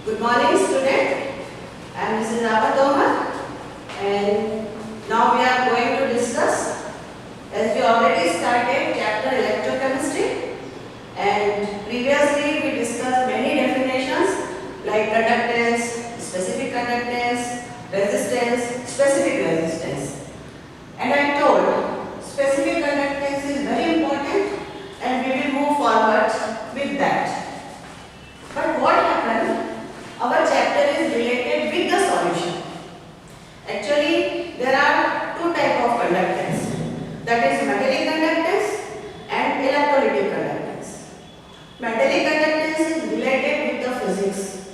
Good morning, student. I am Mrs. Ravatoma, and now we are going to discuss, as we already started, chapter electrochemistry, and previously we discussed many definitions like conductance, specific conductance, resistance, specific resistance. And I told specific conductance is very important, and we will move forward with that. But what happened? Our chapter is related with the solution. Actually, there are two types of conductance. That is metallic conductance and electrolytic conductance. Metallic conductance is related with the physics.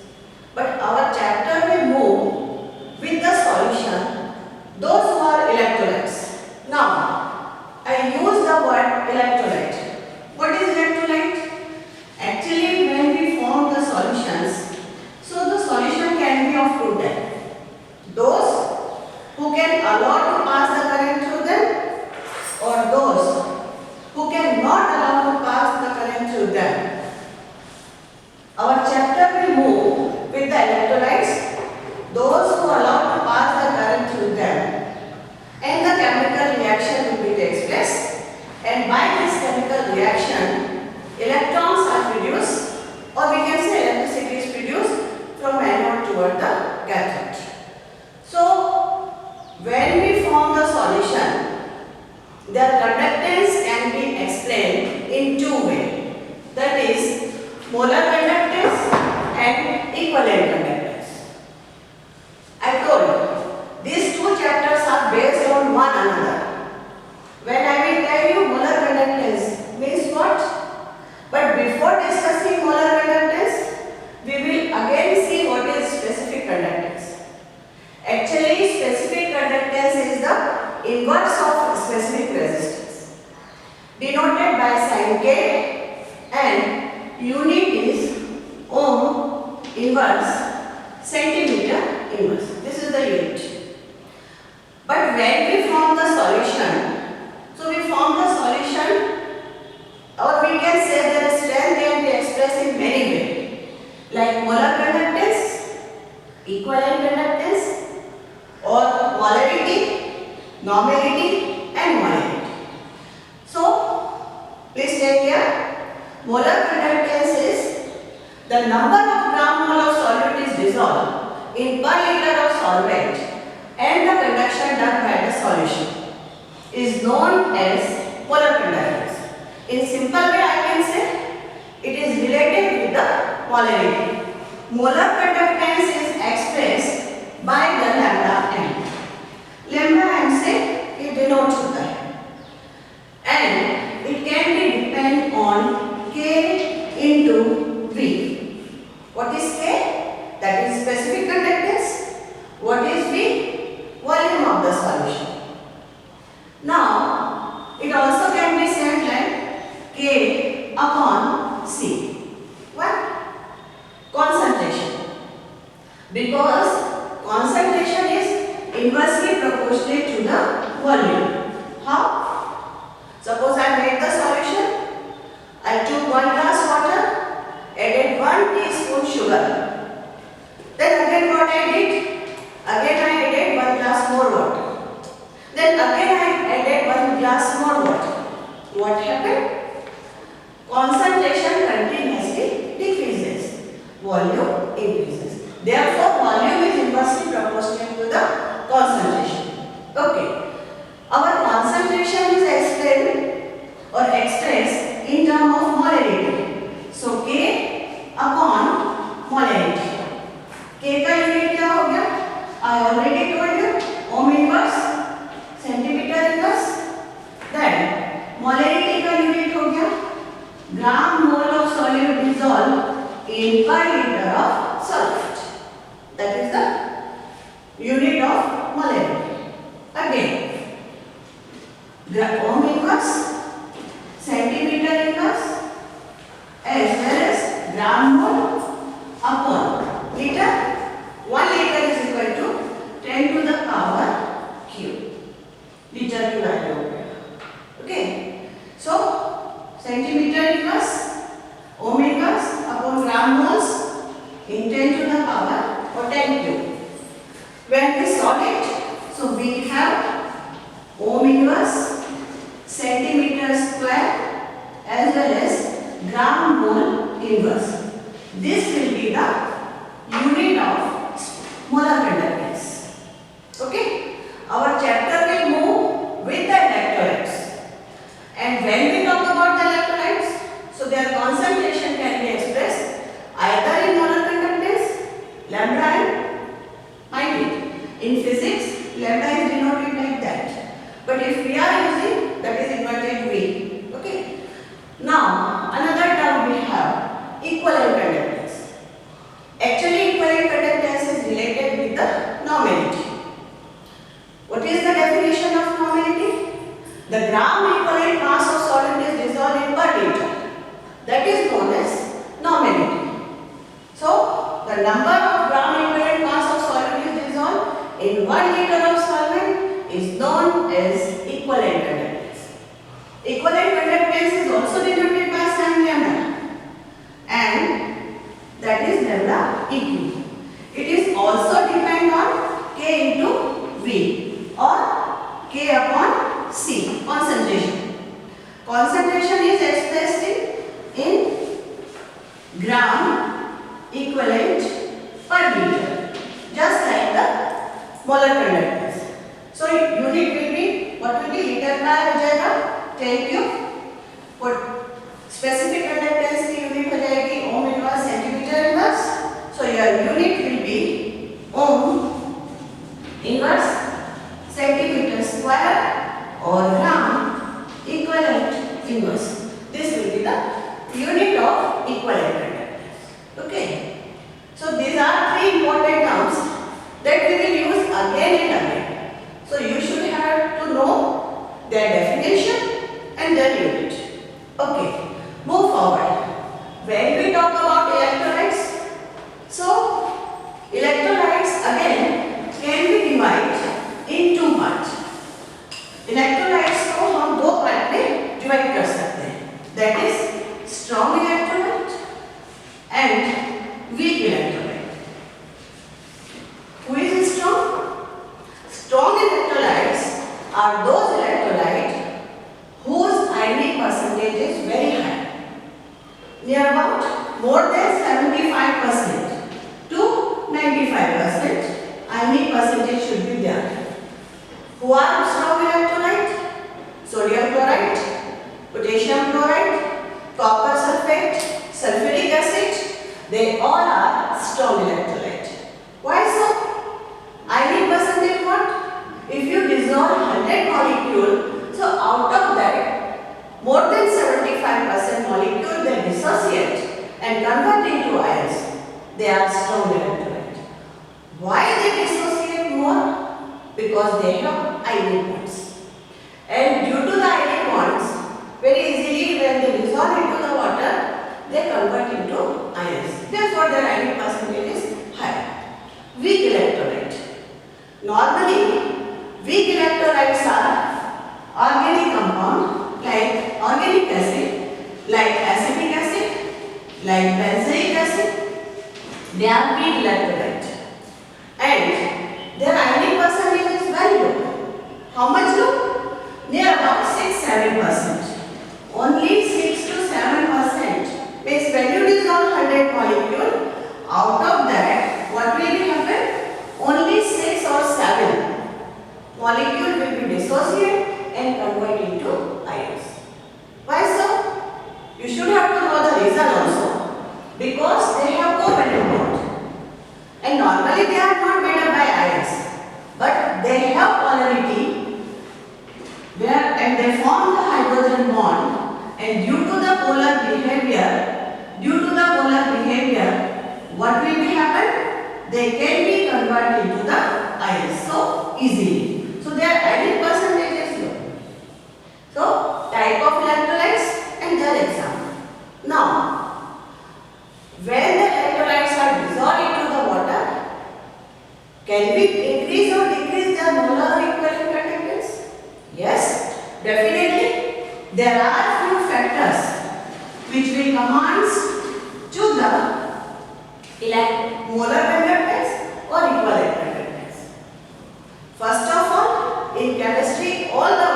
But our chapter will move with the solution, those who are electrolytes. Now, I use the word electrolyte. What is electrolyte? Actually, when we form the solutions, so the solution can be of two types. Those who can allow to pass the current through them, or those who can not allow to pass the current through them. Our chapter will move with the electrolytes, those who allow to pass the current through them, and the chemical reaction will be takes place. And by this chemical reaction, electrons are produced, or we can say electricity is produced from anode toward the cathode. So, when we form the solution, their conductance can be explained in two ways. That is, molar conductance and equivalent conductance. I told these two chapters are based on one another. When I will tell you molar conductance means what? But before discussing molar conductance, we will again see what is specific conductance. Actually, specific conductance is the inverse of specific resistance, denoted by sign K, and unit is ohm inverse, centimeter inverse. This is the unit. But when we form the solution, so we form the solution, or we can say their strength can be expressed in many ways, like molar conductance, equivalent conductance, or molarity, normality, and molarity. So, please take care. Molar conductance is the number of gram mole of solute is dissolved in per liter of solvent, and the conduction done by the solution is known as molar conductance. In simple way, I can say it is related with the polarity. Molar conductance is expressed by the lambda m. Lambda m से it denotes होता है, and it can be depend on K into V. What is K? That is specific conductance. What is V? Volume of the solution. Now, it also can be said like K upon C. What? Concentration. Because concentration is inversely proportionate to the volume. How? Suppose I made the solution. I took 1 glass water, added 1 teaspoon sugar. Then again what I did? Again I added 1 glass more water. Then again I added 1 glass more water. What happened? Concentration continuously decreases, volume increases. Therefore, volume is inversely proportional to the concentration. Okay. Our concentration is explained or expressed in terms of molarity. So, K upon molarity. K का unit क्या हो गया? I already told you, ohm inverse, centimeter inverse. Then molarity का unit हो गया ग्राम मोल of solute dissolved in per liter of solvent. That is the unit of molarity. Again, ohm inverse, centimeter inverse, as well as gram mole upon liter. 1 liter is equal to 10 to the power cube. Liter की value हो गया. Okay. So, centimeter inverse, ohm inverse upon gram moles in 10 to the inverse, centimeter square as well as gram mole inverse. This will be the unit of molar conductance. Okay? Our chapter will move with the electrolytes. And when we talk about the electrolytes, so their concentration can be expressed either in molar conductance, lambda and minute. In physics, lambda is denoted like that. But if we are using, that is inverted V. Okay? Now, another term we have, equivalent conductance. Actually, equivalent conductance is related with the normality. What is the definition of normality? The gram equivalent mass of solid is dissolved in per liter. That is known as normality. So, the number of gram equivalent mass of solid is dissolved in 1 liter of solvent is known as equivalent conductance. Equivalent conductance is also denoted by sign lambda, and that is lambda eq. It is also depend on K into V or K upon C, concentration. Concentration is expressed in gram equivalent per liter, just like the molar conductance. So unit will be, what will be, liter का हो जाएगा 10 cube और specific conductance की unit हो जाएगी ohm inverse centimeter inverse. So your unit will be ohm inverse centimeter square or gram equivalent inverse. This will be the unit of equivalent conductance. Okay. So these are three important terms that we will use again and again. So you should have to know their definition and their unit. Okay. Move forward. When we talk about electrolytes, so electrolytes again can be divided in two parts. Electrolytes को हम दो part में divide कर सकते हैं. That is strong electrolyte and weak electrolyte. Who is strong? Strong electrolytes are those electrolytes whose ionic percentage is very high, near about more than 75% to 95% ionic percentage should be there. Who are strong electrolyte? Sodium chloride, potassium chloride, copper sulfate, sulfuric acid, they all are strong electrolyte. Why so? Ionic percentage what? If you dissolve 100 molecule, so out of that, more than 75% molecule they dissociate and convert into ions. They are strong electrolyte. Why they dissociate more? Because they have ionic bonds. And due to the ionic bonds, very easily when they dissolve into the water, they convert into ions. Therefore, their ionic percentage is high. Weak electrolyte. Normally, weak electrolytes are organic compound like organic acid, like acetic acid, like benzoic acid. They are weak electrolyte. And their ionic percentage is very low. How much low? Near about 6-7%. Only 6 to 7% means when you dissolve 100 molecule, out of that, what will happen? Only 6 or 7 molecule will be dissociated and convert into ions. Why so? You should have to know the reason also. Because they have covalent bond. And normally they are not made up by ions, but they have polarity where and they form the hydrogen bond, and due to the polar behavior, what will be happen? They can be converted into the ions so easily. So their ionic percentage is low. So type of electrolytes and their example. Now, when the electrolytes are dissolved into the water, can we increase or decrease their molar equivalent conductance? Yes, definitely. There are few factors which will command to the molar conductance or equivalent conductance. First of all, in chemistry, all the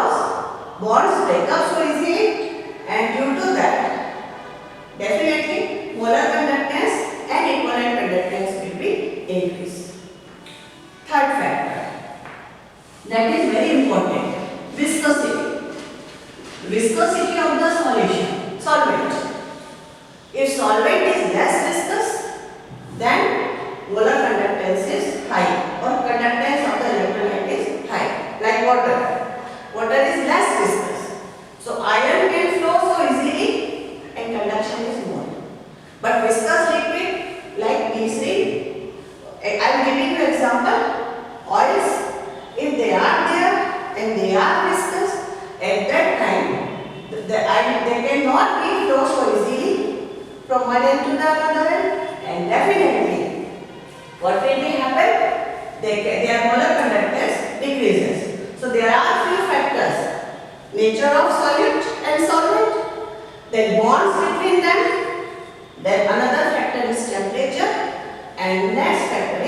because bonds break up so easily, and due to that, definitely molar conductance and equivalent conductance will be increased. Third factor, that is very important, viscosity. Viscosity of the solvent. If solvent is less viscous, then molar conductance is high or conductance of the electrolyte is high. Like water. Water is less viscous. So iron can flow so easily and conduction is more. But viscous liquid like glycerin, I am giving you example, oils, if they are there and they are viscous, at that time they cannot be flow so easily from one end to the other end, and definitely what will be happen? Their molar conductance decreases. So there are few factors: nature of solute and solvent, then bonds between them, then another factor is temperature, and next factor